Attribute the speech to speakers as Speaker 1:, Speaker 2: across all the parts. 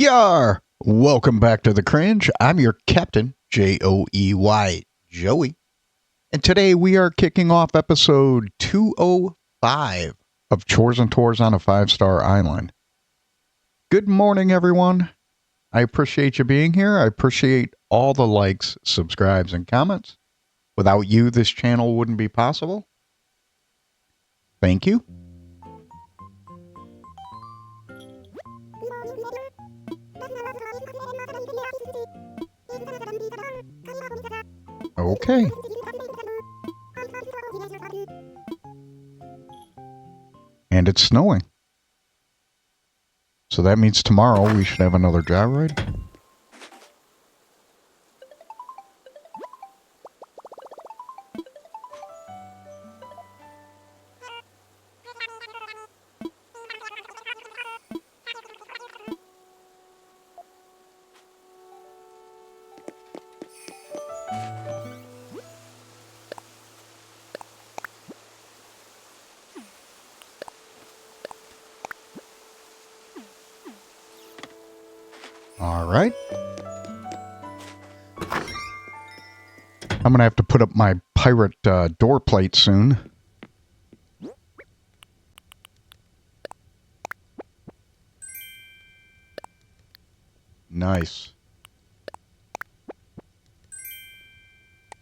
Speaker 1: Yar! Welcome back to the Cringe. I'm your captain, Joey, Joey. And today we are kicking off episode 205 of Chores and Tours on a 5-Star Island. Good morning, everyone. I appreciate you being here. I appreciate all the likes, subscribes, and comments. Without you, this channel wouldn't be possible. Thank you. Okay. And it's snowing. So that means tomorrow we should have another gyroid. All right. I'm going to have to put up my pirate door plate soon. Nice.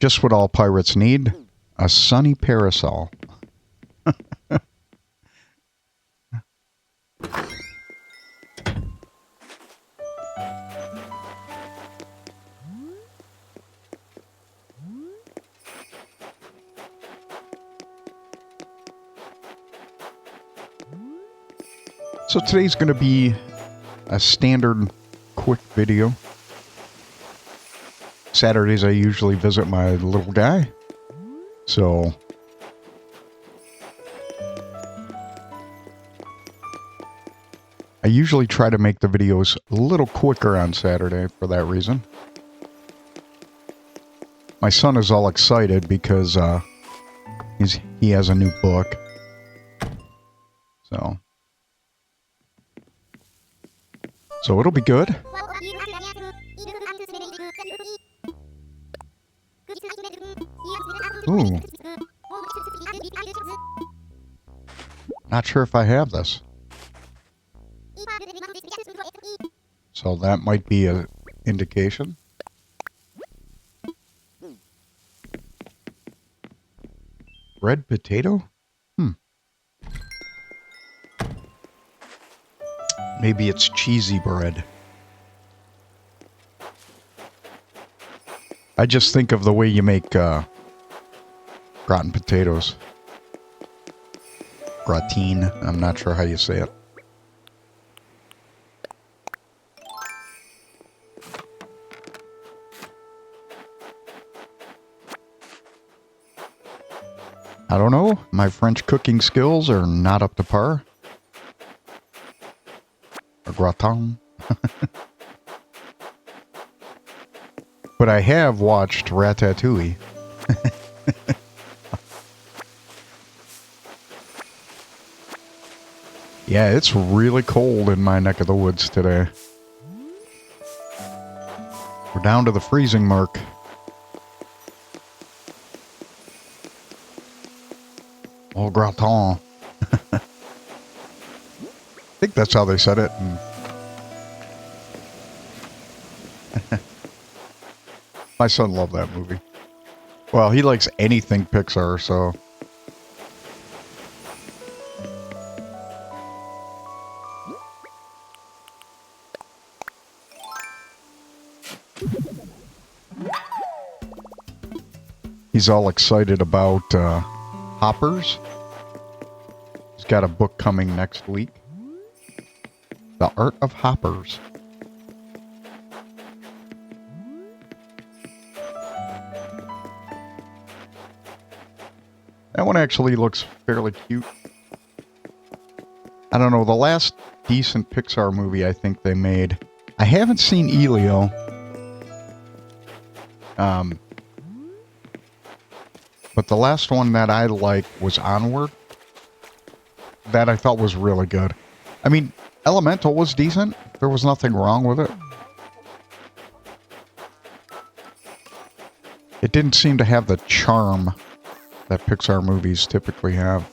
Speaker 1: Just what all pirates need, a sunny parasol. So today's going to be a standard quick video. Saturdays I usually visit my little guy. So I usually try to make the videos a little quicker on Saturday for that reason. My son is all excited because he has a new book. So it'll be good. Ooh. Not sure if I have this. So that might be an indication. Red potato? Maybe it's cheesy bread. I just think of the way you make gratin potatoes. Gratine. I'm not sure how you say it. I don't know. My French cooking skills are not up to par. Gratin. But I have watched Ratatouille. Yeah, it's really cold in my neck of the woods today. We're down to the freezing mark. Oh, gratin. I think that's how they said it. My son loved that movie. Well, he likes anything Pixar, so. He's all excited about hoppers. He's got a book coming next week. The Art of Hoppers. That one actually looks fairly cute. I don't know, the last decent Pixar movie I think they made. I haven't seen Elio. But the last one that I liked was Onward. That I thought was really good. I mean, Elemental was decent. There was nothing wrong with it. It didn't seem to have the charm that Pixar movies typically have.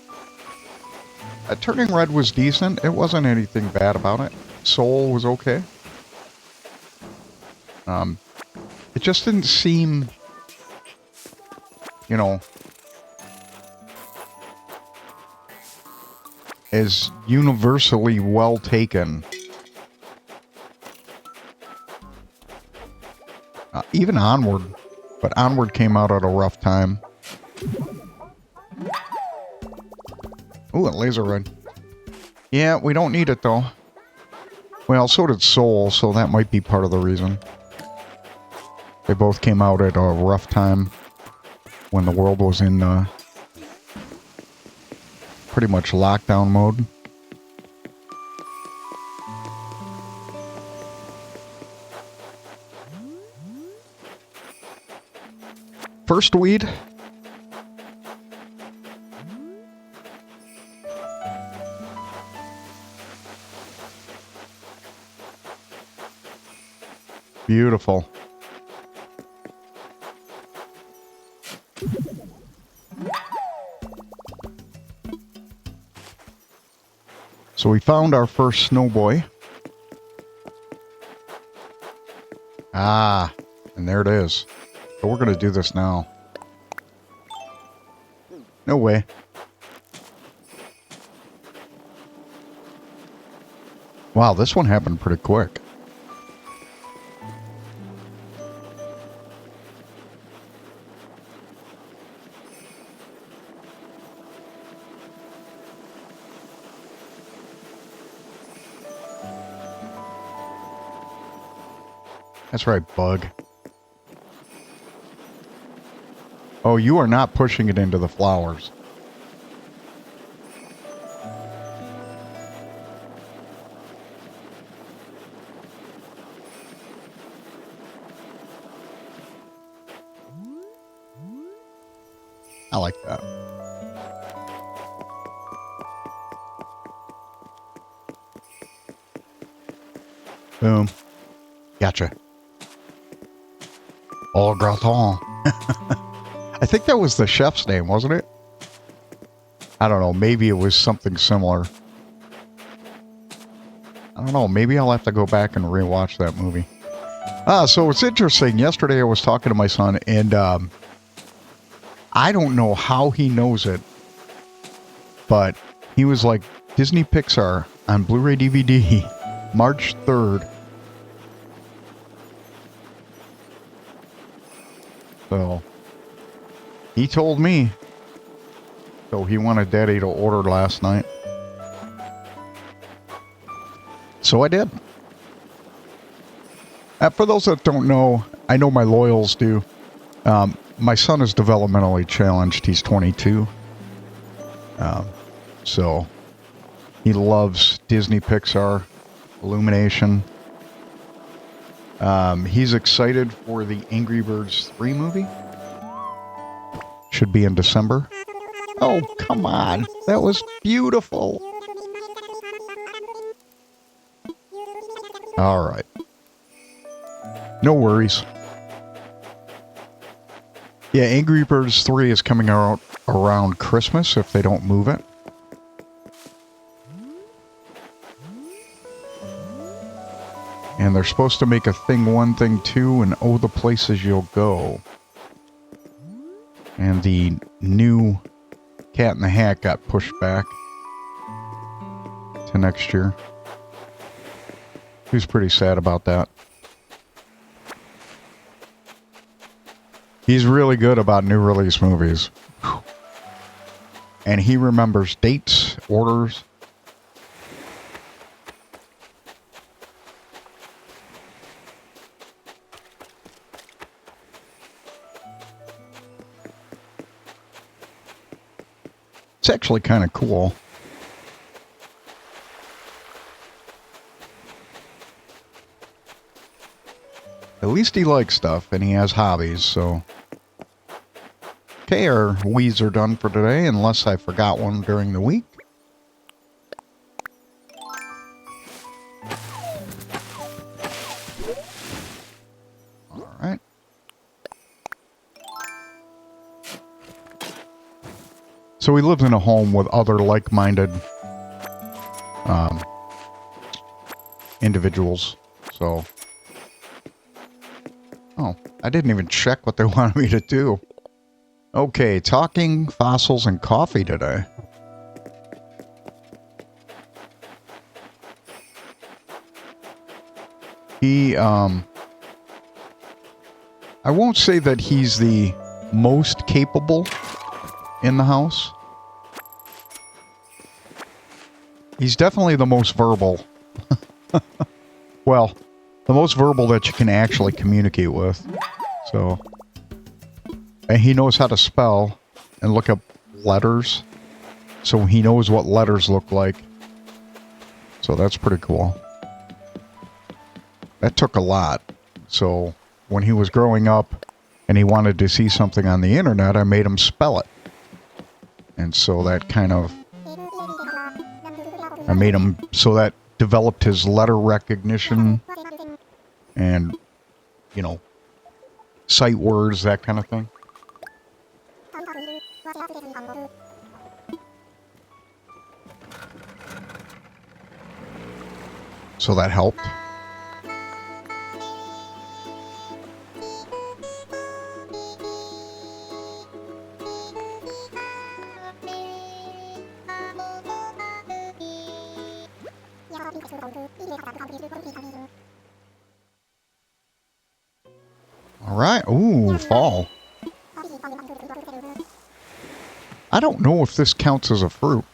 Speaker 1: Turning Red was decent. It wasn't anything bad about it. Soul was okay. It just didn't seem, you know, as universally well taken. Even Onward. But Onward came out at a rough time. Ooh, a laser run. Yeah, we don't need it, though. Well, so did Soul, so that might be part of the reason. They both came out at a rough time when the world was in pretty much lockdown mode. First weed. Beautiful. So we found our first snow boy. Ah, and there it is. So we're going to do this now. No way. Wow, this one happened pretty quick. That's right, bug. Oh, you are not pushing it into the flowers. I like that. Boom. Gotcha. Au gratin. I think that was the chef's name, wasn't it? I don't know. Maybe it was something similar. I don't know. Maybe I'll have to go back and rewatch that movie. So it's interesting. Yesterday I was talking to my son, and I don't know how he knows it, but he was like, Disney Pixar on Blu-ray DVD, March 3rd. So he told me. So he wanted Daddy to order last night. So I did. For those that don't know, I know my loyals do. My son is developmentally challenged. He's 22. So he loves Disney, Pixar, Illumination. He's excited for the Angry Birds 3 movie. Should be in December. Oh, come on. That was beautiful. All right. No worries. Yeah, Angry Birds 3 is coming out around Christmas if they don't move it. And they're supposed to make a Thing 1, Thing 2, and Oh, the Places You'll Go. And the new Cat in the Hat got pushed back to next year. He was pretty sad about that. He's really good about new release movies. And he remembers dates, orders. It's actually kind of cool. At least he likes stuff and he has hobbies, so. Okay, our weeds are done for today, unless I forgot one during the week. All right. So we lived in a home with other like-minded individuals. So, oh, I didn't even check what they wanted me to do. Okay, talking fossils and coffee today. He, I won't say that he's the most capable in the house. He's definitely the most verbal. Well, the most verbal that you can actually communicate with. So, and he knows how to spell and look up letters. So he knows what letters look like. So that's pretty cool. That took a lot. So when he was growing up and he wanted to see something on the internet, I made him spell it. And so that kind of... I made him so that developed his letter recognition and, you know, sight words, that kind of thing. So that helped. All right. Ooh, fall. I don't know if this counts as a fruit.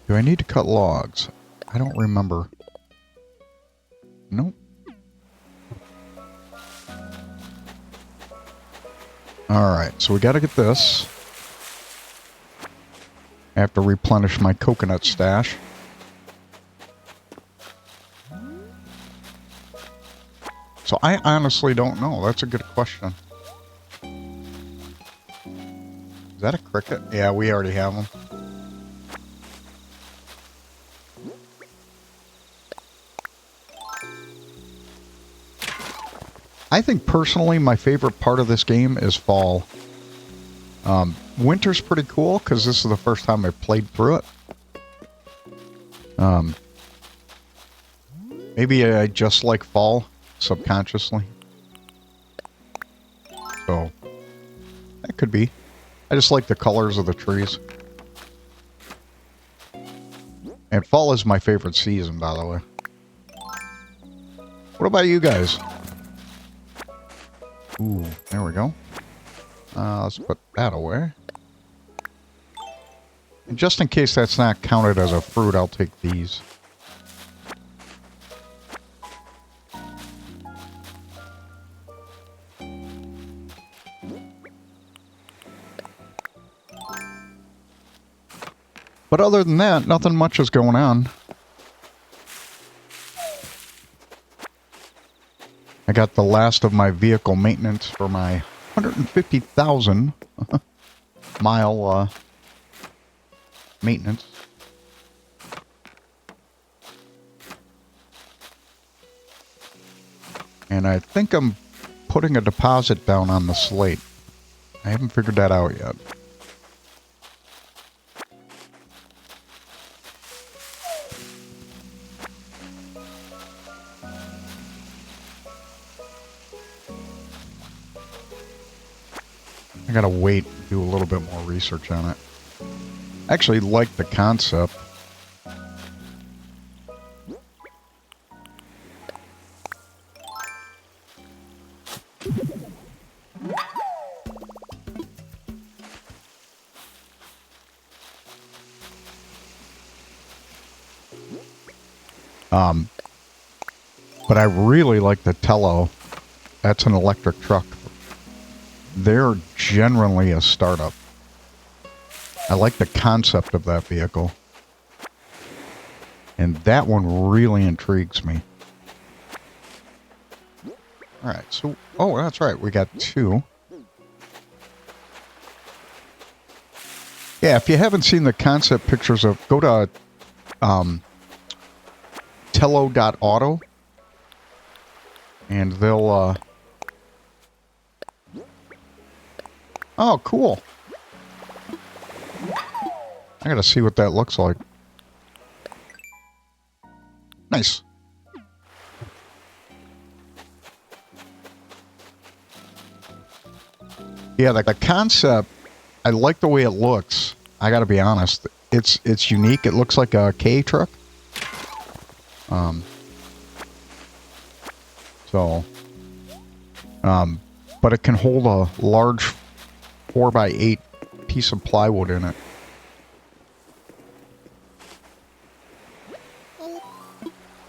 Speaker 1: Do I need to cut logs? I don't remember. Nope. Alright, so we gotta get this. I have to replenish my coconut stash. So I honestly don't know. That's a good question. Is that a cricket? Yeah, we already have them. I think personally my favorite part of this game is fall. Winter's pretty cool because this is the first time I played through it. Maybe I just like fall subconsciously. So that could be. I just like the colors of the trees. And fall is my favorite season, by the way. What about you guys? Ooh, there we go. Let's put that away. And just in case that's not counted as a fruit, I'll take these. But other than that, nothing much is going on. I got the last of my vehicle maintenance for my 150,000 mile maintenance. And I think I'm putting a deposit down on the slate. I haven't figured that out yet. I gotta wait and do a little bit more research on it. I actually like the concept. But I really like the Tello. That's an electric truck. They're generally a startup. I like the concept of that vehicle. And that one really intrigues me. Alright, so... Oh, that's right. We got two. Yeah, if you haven't seen the concept pictures of, go to tello.auto and they'll oh, cool. I gotta see what that looks like. Nice. Yeah, the concept, I like the way it looks. I gotta be honest. It's unique. It looks like a K truck. But it can hold a large 4x8 piece of plywood in it.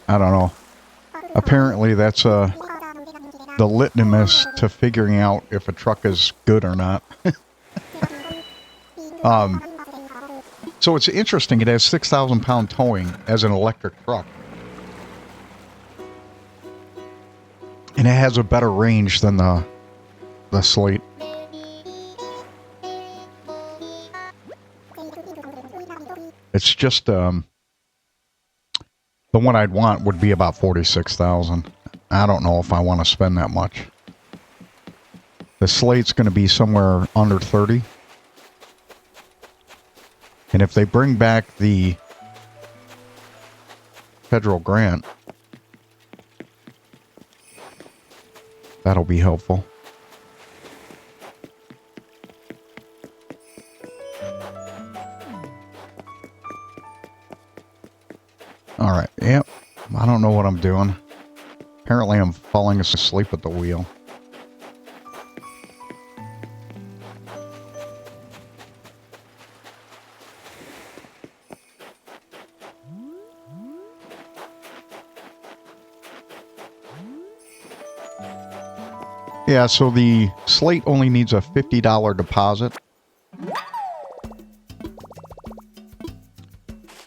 Speaker 1: I don't know. Apparently that's the litmus to figuring out if a truck is good or not. So it's interesting. It has 6,000 pound towing as an electric truck. And it has a better range than the Slate. It's just the one I'd want would be about 46,000. I don't know if I want to spend that much. The Slate's going to be somewhere under 30. And if they bring back the federal grant, that'll be helpful. All right. Yep. I don't know what I'm doing. Apparently I'm falling asleep at the wheel. Yeah, so the Slate only needs a $50 deposit.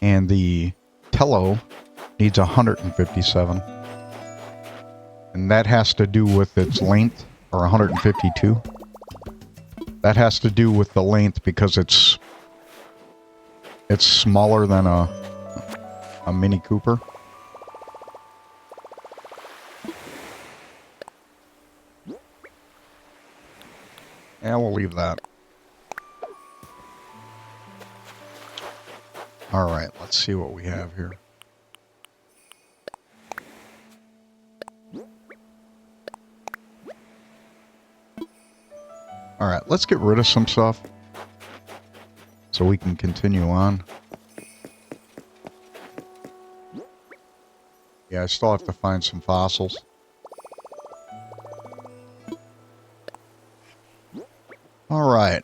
Speaker 1: And the Tello needs 157. And that has to do with its length, or 152. That has to do with the length because it's smaller than a Mini Cooper. Yeah, we'll leave that. Alright, let's see what we have here. Alright, let's get rid of some stuff so we can continue on. Yeah, I still have to find some fossils. Alright.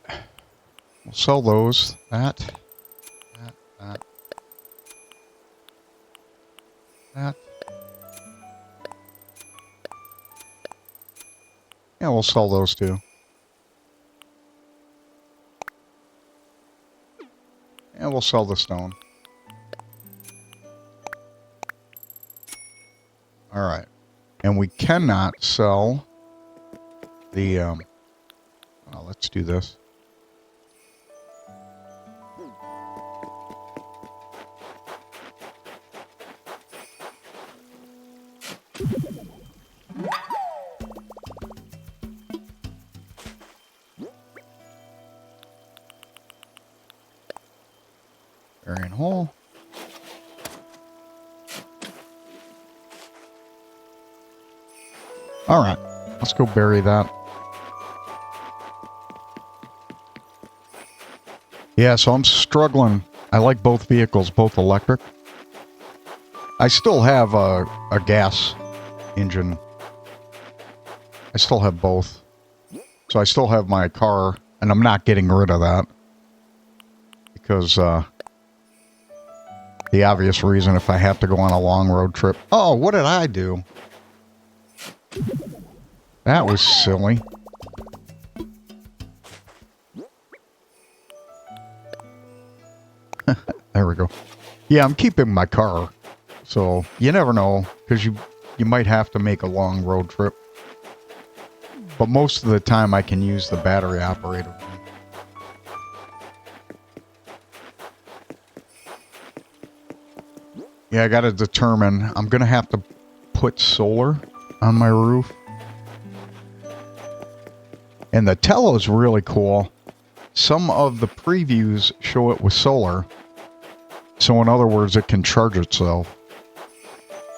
Speaker 1: We'll sell those. That. Yeah, we'll sell those too. And we'll sell the stone. Alright. And we cannot sell the, let's do this. Burying hole. Alright, let's go bury that. Yeah, so I'm struggling. I like both vehicles, both electric. I still have a gas engine. I still have both. So I still have my car, and I'm not getting rid of that. Because, the obvious reason if I have to go on a long road trip. Oh, what did I do? That was silly. There we go. Yeah, I'm keeping my car. So, you never know, because you might have to make a long road trip. But most of the time I can use the battery operated one. Yeah, I got to determine. I'm going to have to put solar on my roof. And the Tello is really cool. Some of the previews show it with solar. So in other words, it can charge itself.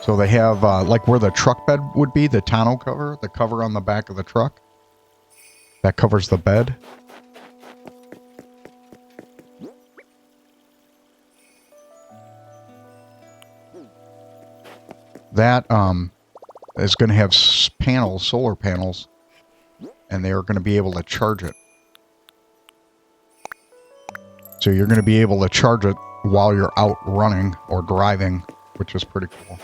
Speaker 1: So they have, like where the truck bed would be, the tonneau cover, the cover on the back of the truck. That covers the bed. That is going to have panels, solar panels, and they are going to be able to charge it. So you're going to be able to charge it while you're out running or driving, which is pretty cool.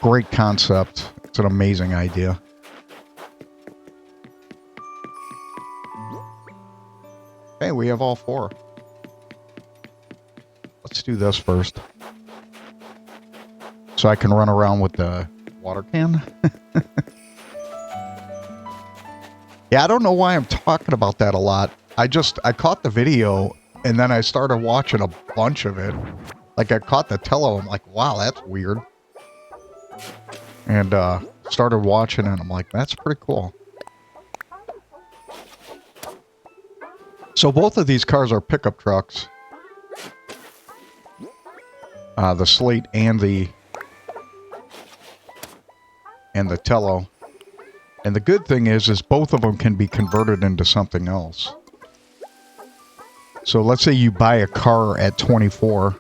Speaker 1: Great concept. It's an amazing idea. Hey, we have all four. Let's do this first. So I can run around with the water can. Yeah, I don't know why I'm talking about that a lot. I caught the video and then I started watching a bunch of it. Like I caught the Tello. I'm like, wow, that's weird. And started watching it. I'm like, that's pretty cool. So both of these cars are pickup trucks. The Slate and the Tello. And the good thing is both of them can be converted into something else. So let's say you buy a car at 24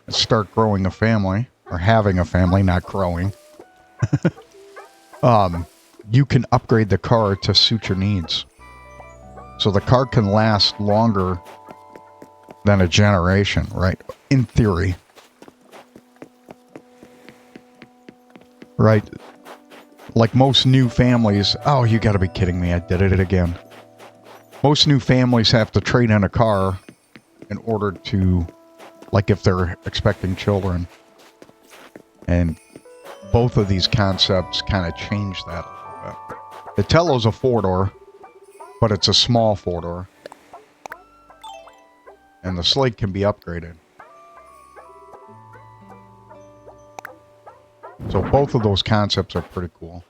Speaker 1: and start growing a family, or having a family, not growing. You can upgrade the car to suit your needs. So the car can last longer than a generation, right? In theory. Right? Like most new families... Oh, you gotta be kidding me. I did it again. Most new families have to trade in a car in order to... Like if they're expecting children. And both of these concepts kind of change that a little bit. The Tello's a four-door, but it's a small four-door. And the Slate can be upgraded. So both of those concepts are pretty cool.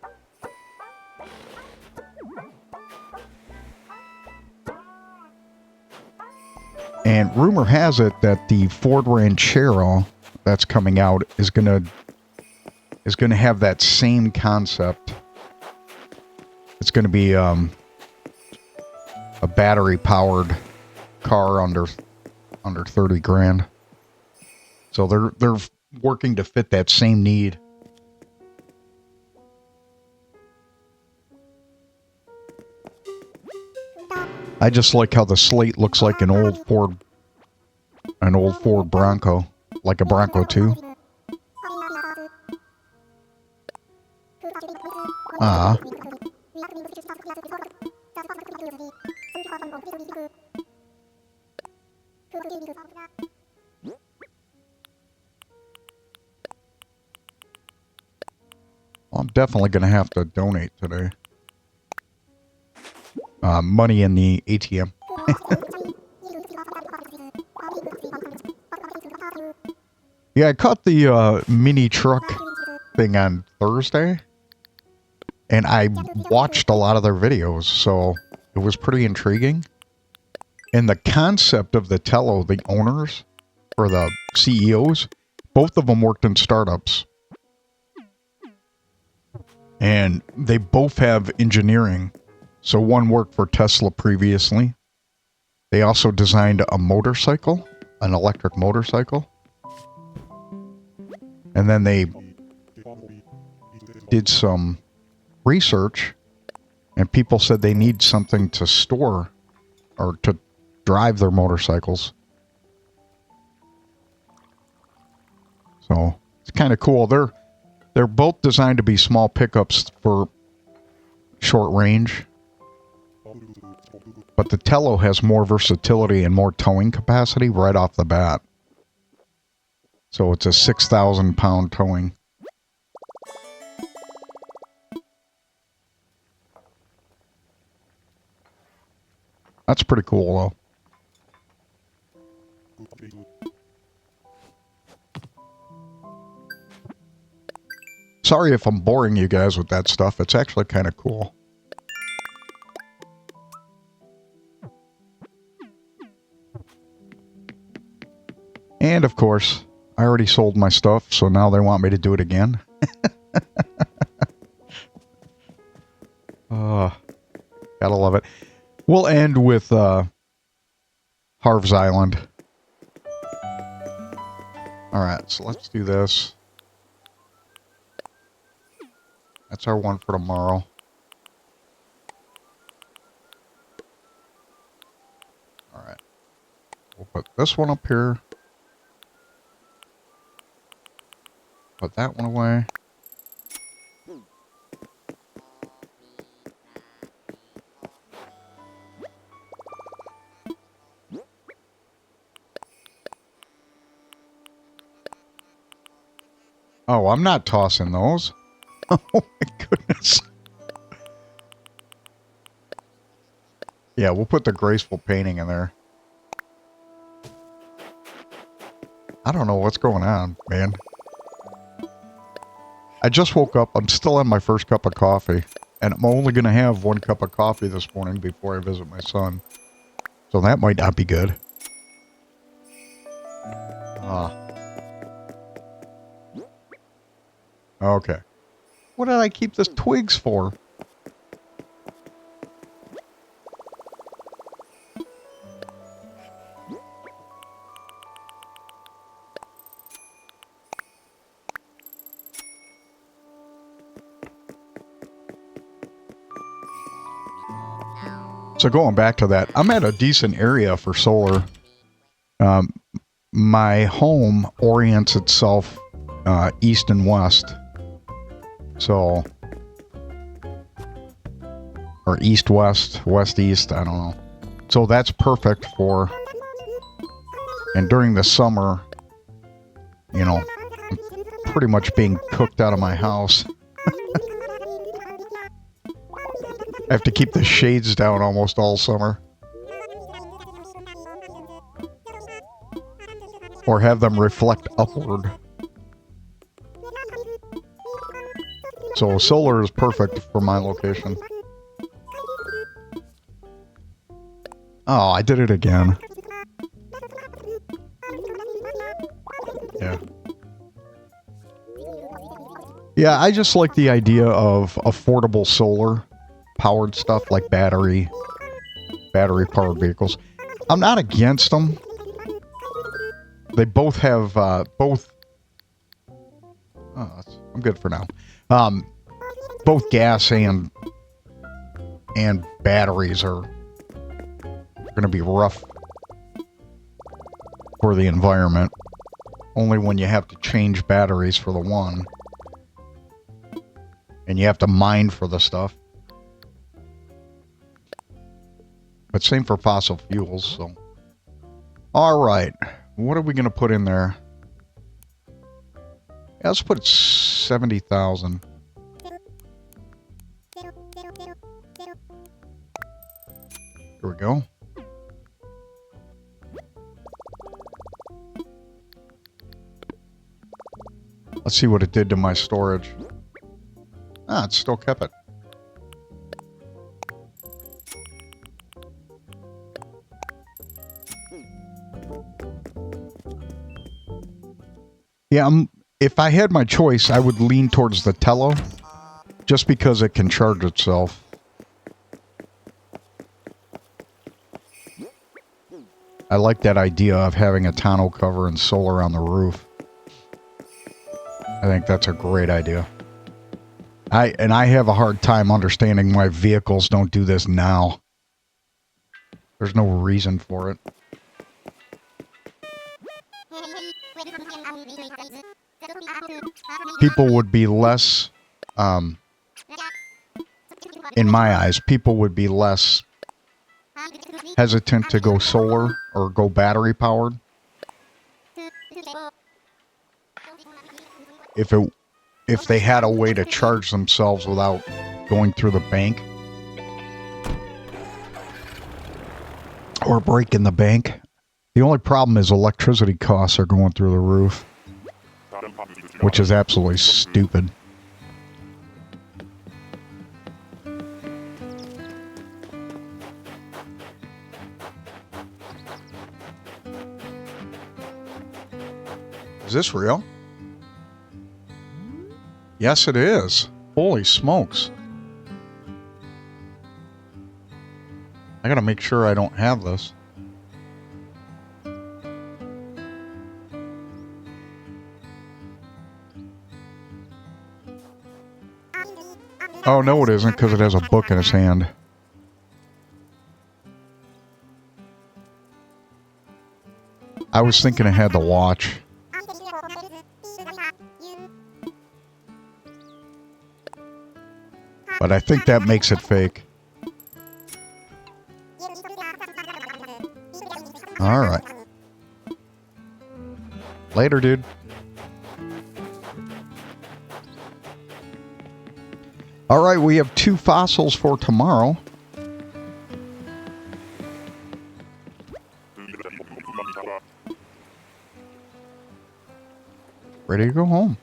Speaker 1: And rumor has it that the Ford Ranchero that's coming out is gonna have that same concept. It's gonna be a battery-powered car under 30 grand. So they're working to fit that same need. I just like how the Slate looks like an old Ford Bronco, like a Bronco 2. Well, I'm definitely going to have to donate today. Money in the ATM. Yeah, I caught the mini truck thing on Thursday, and I watched a lot of their videos, so it was pretty intriguing. And the concept of the Tello, the owners, or the CEOs, both of them worked in startups. And they both have engineering. So one worked for Tesla previously. They also designed a motorcycle, an electric motorcycle. And then they did some research, and people said they need something to store or to drive their motorcycles. So it's kind of cool. They're both designed to be small pickups for short range. But the Tello has more versatility and more towing capacity right off the bat. So it's a 6,000 pound towing. That's pretty cool, though. Sorry if I'm boring you guys with that stuff. It's actually kind of cool. And of course, I already sold my stuff, so now they want me to do it again. Gotta love it. We'll end with Harv's Island. Alright, so let's do this. That's our one for tomorrow. Alright. We'll put this one up here. Put that one away. Oh, I'm not tossing those. Oh my goodness. Yeah, we'll put the graceful painting in there. I don't know what's going on, man. I just woke up. I'm still on my first cup of coffee. And I'm only going to have one cup of coffee this morning before I visit my son. So that might not be good. Okay. What did I keep this twigs for? So going back to that, I'm at a decent area for solar. My home orients itself east and west. So, or east-west, west-east, I don't know. So that's perfect for, and during the summer, you know, I'm pretty much being cooked out of my house. I have to keep the shades down almost all summer. Or have them reflect upward. So solar is perfect for my location. Oh, I did it again. Yeah. Yeah, I just like the idea of affordable solar powered stuff like battery powered vehicles. I'm not against them. They both have both. Oh, I'm good for now. Both gas and batteries are going to be rough for the environment. Only when you have to change batteries for the one, and you have to mine for the stuff. But same for fossil fuels. So, all right, what are we going to put in there? Yeah, let's put 70,000. Here we go. Let's see what it did to my storage. Ah, it still kept it. Yeah, if I had my choice, I would lean towards the Tello, just because it can charge itself. I like that idea of having a tonneau cover and solar on the roof. I think that's a great idea. I have a hard time understanding why vehicles don't do this now. There's no reason for it. People would be less, in my eyes, people would be less hesitant to go solar or go battery powered if they had a way to charge themselves without going through the bank or breaking the bank. The only problem is electricity costs are going through the roof, which is absolutely stupid. Is this real? Yes, it is. Holy smokes. I gotta make sure I don't have this. Oh, no, it isn't, because it has a book in its hand. I was thinking it had the watch. But I think that makes it fake. Alright. Later, dude. Alright, we have 2 fossils for tomorrow. Ready to go home.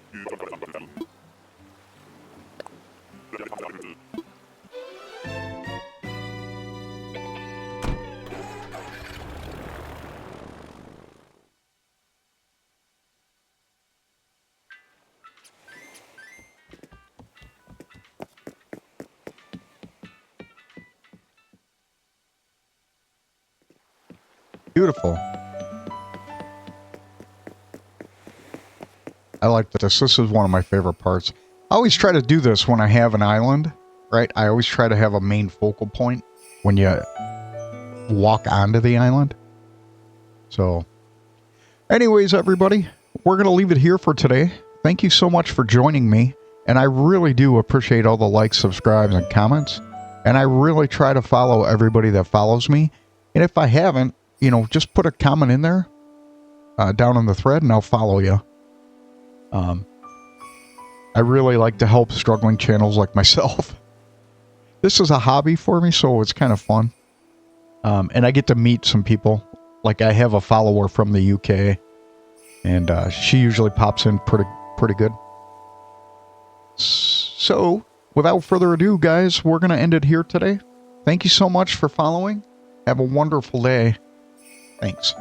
Speaker 1: Beautiful. I like this. This is one of my favorite parts. I always try to do this when I have an island, right? I always try to have a main focal point when you walk onto the island. So, anyways, everybody, we're going to leave it here for today. Thank you so much for joining me. And I really do appreciate all the likes, subscribes, and comments. And I really try to follow everybody that follows me. And if I haven't, you know, just put a comment in there down on the thread and I'll follow you. I really like to help struggling channels like myself. This is a hobby for me, so it's kind of fun. And I get to meet some people. Like I have a follower from the UK, and she usually pops in pretty good. So, without further ado, guys, we're going to end it here today. Thank you so much for following. Have a wonderful day. Thanks.